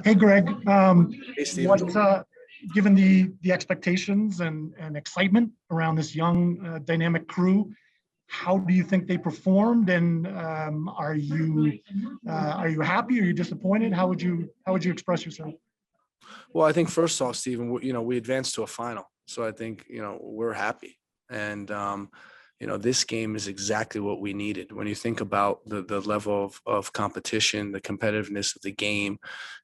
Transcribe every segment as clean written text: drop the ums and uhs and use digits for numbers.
Hey, Greg. Hey, Steven. Given the expectations and excitement around this young dynamic crew, how do you think they performed? And are you happy? Are you disappointed? How would you express yourself? Well, I think first off, Steven, we advanced to a final. So I think, we're happy. And, this game is exactly what we needed. When you think about the level of competition, the competitiveness of the game,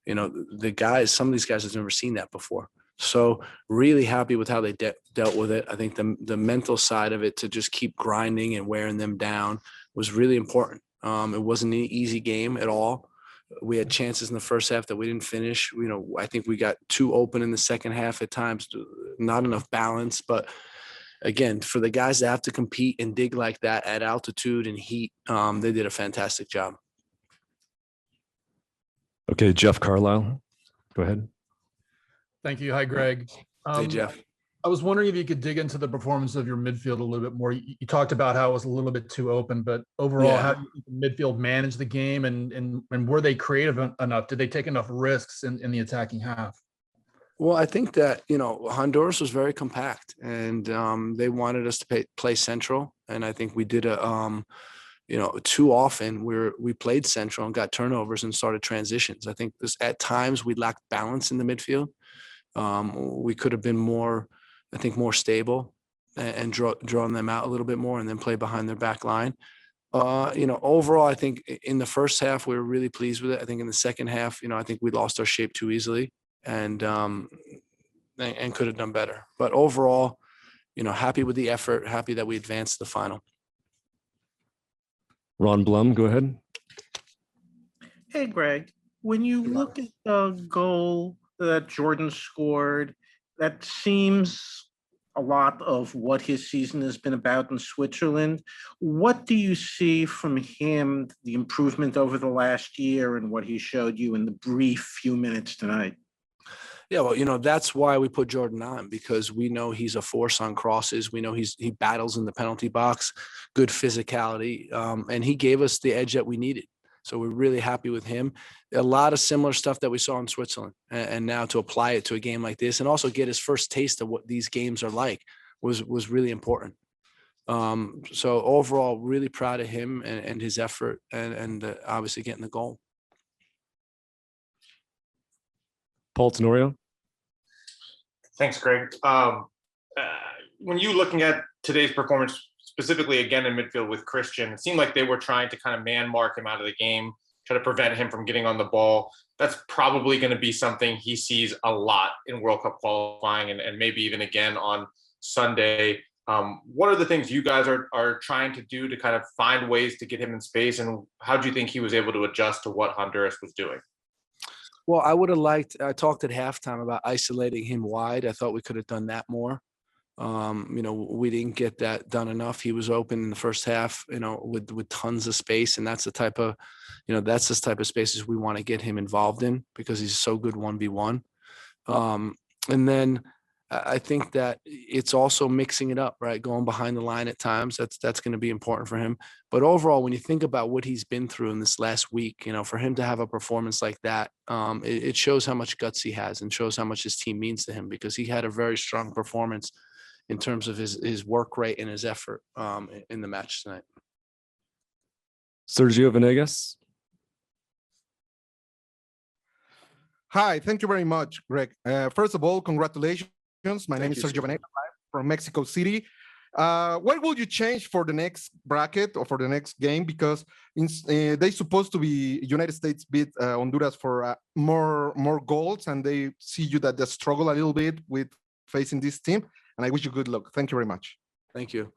some of these guys have never seen that before. So really happy with how they dealt with it. I think the mental side of it, to just keep grinding and wearing them down, was really important. It wasn't an easy game at all. We had chances in the first half that we didn't finish. I think we got too open in the second half at times, not enough balance. But again, for the guys that have to compete and dig like that at altitude and heat, they did a fantastic job. Okay, Jeff Carlisle, go ahead. Thank you. Hi, Greg. Hey, Jeff. I was wondering if you could dig into the performance of your midfield a little bit more. You talked about how it was a little bit too open, but overall, Yeah. how do you think the midfield managed the game, and were they creative enough? Did they take enough risks in the attacking half? Well, I think that, Honduras was very compact, and they wanted us to play central. And I think we did too often we played central and got turnovers and started transitions. I think at times we lacked balance in the midfield. We could have been more stable and drawing them out a little bit more and then play behind their back line. Overall, I think in the first half, we were really pleased with it. I think in the second half, I think we lost our shape too easily and could have done better. But overall, happy with the effort, happy that we advanced to the final. Ron Blum, go ahead. Hey, Greg, when you look at the goal that Jordan scored, that seems a lot of what his season has been about in Switzerland. What do you see from him, the improvement over the last year and what he showed you in the brief few minutes tonight? Yeah, well, that's why we put Jordan on, because we know he's a force on crosses. We know he battles in the penalty box, good physicality, and he gave us the edge that we needed. So we're really happy with him. A lot of similar stuff that we saw in Switzerland, and now to apply it to a game like this and also get his first taste of what these games are like was really important. So overall, really proud of him and his effort and obviously getting the goal. Paul Tenorio. Thanks, Greg. When you looking at today's performance, specifically again in midfield with Christian, it seemed like they were trying to kind of man mark him out of the game, try to prevent him from getting on the ball. That's probably going to be something he sees a lot in World Cup qualifying and maybe even again on Sunday. What are the things you guys are trying to do to kind of find ways to get him in space, and how do you think he was able to adjust to what Honduras was doing? Well, I talked at halftime about isolating him wide. I thought we could have done that more. We didn't get that done enough. He was open in the first half, with tons of space. And that's the type of spaces we want to get him involved in, because he's so good 1v1. And then I think that it's also mixing it up, right? Going behind the line at times. That's going to be important for him. But overall, when you think about what he's been through in this last week, for him to have a performance like that, it shows how much guts he has and shows how much his team means to him, because he had a very strong performance in terms of his work rate and his effort in the match tonight. Sergio Venegas. Hi, thank you very much, Greg. First of all, congratulations. My name is Sergio Venegas from Mexico City. What will you change for the next bracket or for the next game? Because they're supposed to be United States beat Honduras for more goals, and they see you that they struggle a little bit with facing this team. And I wish you good luck. Thank you very much. Thank you.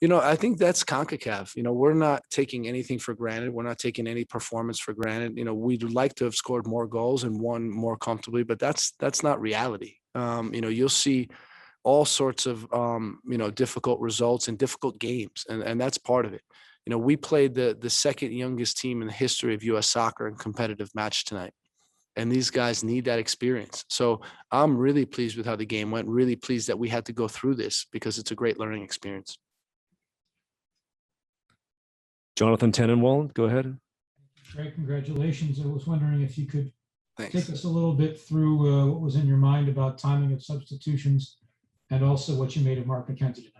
I think that's CONCACAF. We're not taking anything for granted. We're not taking any performance for granted. We'd like to have scored more goals and won more comfortably, but that's not reality. You'll see all sorts of, difficult results and difficult games. And that's part of it. We played the second youngest team in the history of U.S. soccer in competitive match tonight. And these guys need that experience. So I'm really pleased with how the game went, really pleased that we had to go through this, because it's a great learning experience. Jonathan Tannenwald, go ahead. Greg, congratulations. I was wondering if you could Thanks. take us a little bit through what was in your mind about timing of substitutions and also what you made of Mark McKenzie tonight.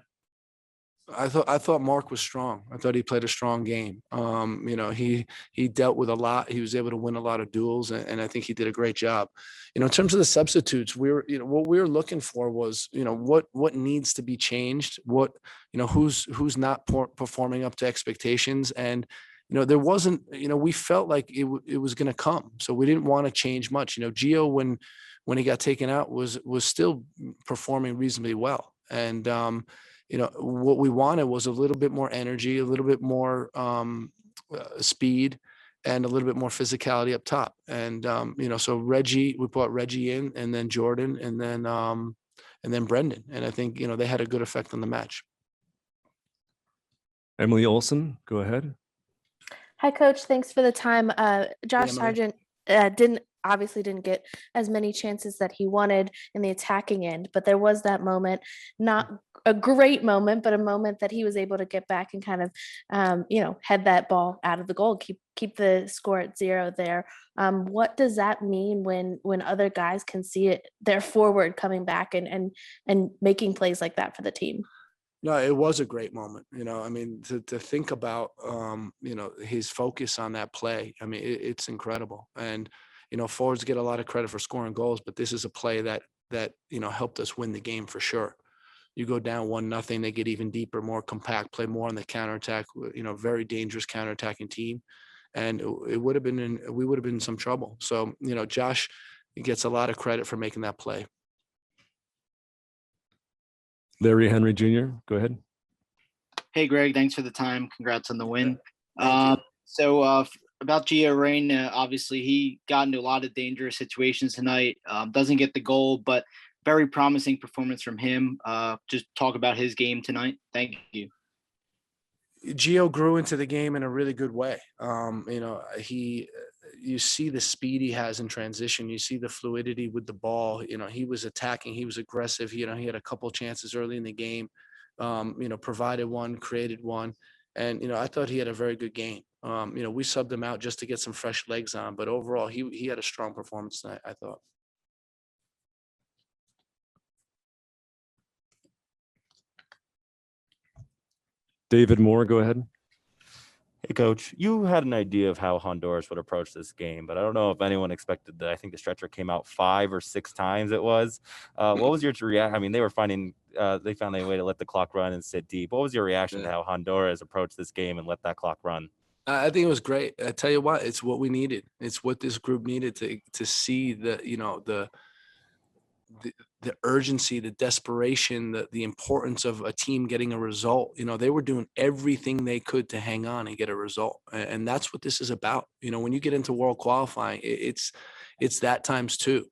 I thought Mark was strong. I thought he played a strong game. You know, he dealt with a lot. He was able to win a lot of duels, and I think he did a great job. You know, in terms of the substitutes, what we were looking for was, you know, what needs to be changed, who's not performing up to expectations, and you know, there wasn't, you know, we felt like it was going to come, so we didn't want to change much. You know, Gio, when he got taken out, was still performing reasonably well, and you know, what we wanted was a little bit more energy, a little bit more speed, and a little bit more physicality up top. And you know, so we brought Reggie in, and then Jordan, and then Brendan. And I think, you know, they had a good effect on the match. Emily Olson, go ahead. Hi, Coach. Thanks for the time. Josh Emily. Sargent obviously didn't get as many chances that he wanted in the attacking end, but there was that moment, not a great moment, but a moment that he was able to get back and kind of, head that ball out of the goal, keep the score at 0 there. What does that mean when other guys can see it, their forward coming back and making plays like that for the team? No, it was a great moment. You know, I mean, to think about, you know, his focus on that play. I mean, it's incredible. And, you know, forwards get a lot of credit for scoring goals, but this is a play that, you know, helped us win the game for sure. You go down 1-0, they get even deeper, more compact, play more on the counterattack, you know, very dangerous counterattacking team. And we would have been in some trouble. So, you know, Josh gets a lot of credit for making that play. Larry Henry Jr., go ahead. Hey, Greg, thanks for the time. Congrats on the win. Thank you. So about Gio Reyna, obviously he got into a lot of dangerous situations tonight. Doesn't get the goal, but very promising performance from him. Just talk about his game tonight. Thank you. Gio grew into the game in a really good way. You know, you see the speed he has in transition. You see the fluidity with the ball. You know, he was attacking. He was aggressive. You know, he had a couple chances early in the game. You know, provided one, created one, and you know, I thought he had a very good game. You know, we subbed him out just to get some fresh legs on, but overall, he had a strong performance tonight, I thought. David Moore, go ahead. Hey, Coach, you had an idea of how Honduras would approach this game, but I don't know if anyone expected that. I think the stretcher came out 5 or 6 times it was. What was your reaction? I mean, they found a way to let the clock run and sit deep. What was your reaction to how Honduras approached this game and let that clock run? I think it was great. I tell you what, it's what we needed. It's what this group needed to see the urgency, the desperation, the importance of a team getting a result. You know, they were doing everything they could to hang on and get a result. And that's what this is about. You know, when you get into world qualifying, it's that times 2.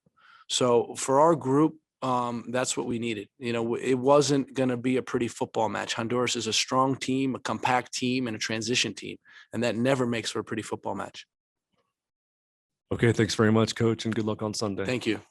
So for our group, that's what we needed. You know, it wasn't going to be a pretty football match. Honduras is a strong team, a compact team, and a transition team. And that never makes for a pretty football match. Okay, thanks very much, Coach, and good luck on Sunday. Thank you.